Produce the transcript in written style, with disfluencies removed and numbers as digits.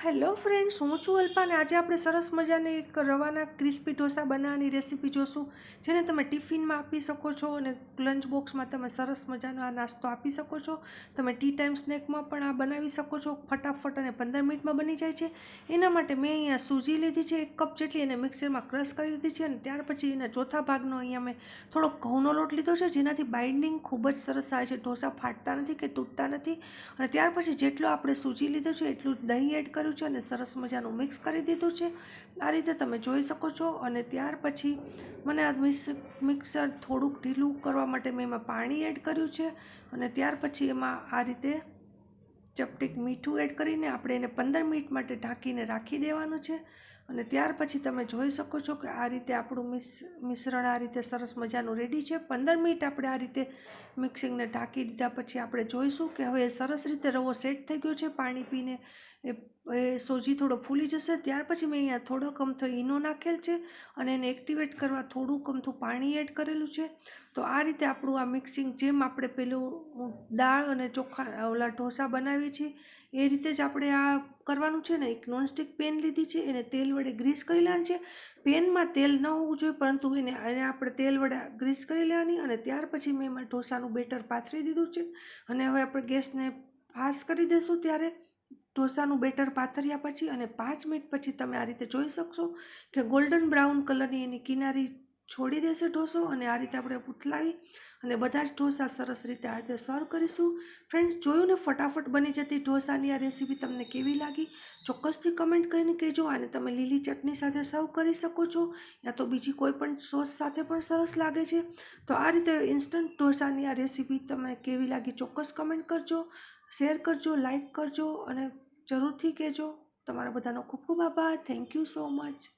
Hello friends, હું છું અલ્પા અને આજે આપણે સરસ મજાની એક રવાના ક્રિસ્પી ઢોસા બનાવવાની રેસીપી જોશું, જેને તમે ટિફિનમાં આપી શકો છો અને લંચ બોક્સમાં તમે સરસ મજાનો આ નાસ્તો આપી શકો છો. તમે ટી ટાઈમ સ્નેકમાં પણ આ બનાવી શકો છો ફટાફટ અને 15 મિનિટમાં બની જાય છે. એના માટે મેં અહીંયા સૂજી લીધી છે 1 કપ જેટલી, એને મિક્સરમાં ક્રશ કરી લીધી છે અને ત્યાર પછી એના ચોથા ભાગનો અહીંયા મેં થોડોક ઘઉંનો લોટ લીધો છે, જેનાથી બાઇન્ડિંગ ખૂબ જ સરસ આવે છે, ઢોસા ફાટતા નથી કે તૂટતા નથી. અને ત્યાર પછી જેટલો આપણે સૂજી લીધો છે એટલું દહીં એડ કર્યું છે અને સરસ મજાનું મિક્સ કરી દીધું છે. આ રીતે તમે જોઈ શકો છો. અને ત્યાર પછી મને આ મિક્સર થોડુંક ઢીલું કરવા માટે મેં એમાં પાણી એડ કર્યું છે અને ત્યાર પછી એમાં આ રીતે ચપટીક મીઠું એડ કરીને આપણે એને 15 મિનિટ માટે ઢાંકીને રાખી દેવાનું છે. અને ત્યાર પછી તમે જોઈ શકો છો કે આ રીતે આપણું મિશ્રણ આ રીતે સરસ મજાનું રેડી છે. 15 મિનિટ આપણે આ રીતે મિક્સિંગને ઢાંકી દીધા પછી આપણે જોઈશું કે હવે સરસ રીતે રવો સેટ થઈ ગયો છે. પાણી પીને એ સોજી થોડો ફૂલી જશે. ત્યાર પછી મેં અહીંયા થોડોક અમથો ઈનો નાખેલ છે અને એને એક્ટિવેટ કરવા થોડુંક અમથું પાણી એડ કરેલું છે. તો આ રીતે આપણું આ મિક્સિંગ, જેમ આપણે પેલું દાળ અને ચોખા ઓલા ઢોસા બનાવીએ છીએ એ રીતે જ આપણે આ કરવાનું છે ને. એક નોનસ્ટિક પેન લીધી છે, એને તેલ વડે ગ્રીસ કરી લેવાની છે. પેનમાં તેલ ન હોવું જોઈએ, પરંતુ એને આપણે તેલ વડે ગ્રીસ કરી લેવાની. અને ત્યાર પછી મેં એમાં ઢોસાનું બેટર પાથરી દીધું છે અને હવે આપણે ગેસને ફાસ્ટ કરી દઈશું. ત્યારે ઢોસાનું બેટર પાથર્યા પછી અને 5 મિનિટ પછી તમે આ રીતે જોઈ શકશો કે ગોલ્ડન બ્રાઉન કલરની એની કિનારી છોડી દેશે ઢોસો. અને આ રીતે આપણે ઉથલાવી અને બધા જ ઢોસા સરસ રીતે આ રીતે સર્વ કરીશું. ફ્રેન્ડ્સ, જોયું ને, ફટાફટ બની જતી ઢોસાની આ રેસીપી તમને કેવી લાગી ચોક્કસથી કમેન્ટ કરીને કહેજો. આને તમે લીલી ચટણી સાથે સર્વ કરી શકો છો યા તો બીજી કોઈ પણ સોસ સાથે પણ સરસ લાગે છે. તો આ રીતે ઇન્સ્ટન્ટ ઢોસાની આ રેસીપી તમને કેવી લાગી ચોક્કસ કમેન્ટ કરજો, શેર કરજો, લાઈક કરજો અને જરૂરથી કહેજો. તમારા બધાનો ખૂબ ખૂબ આભાર. Thank you so much.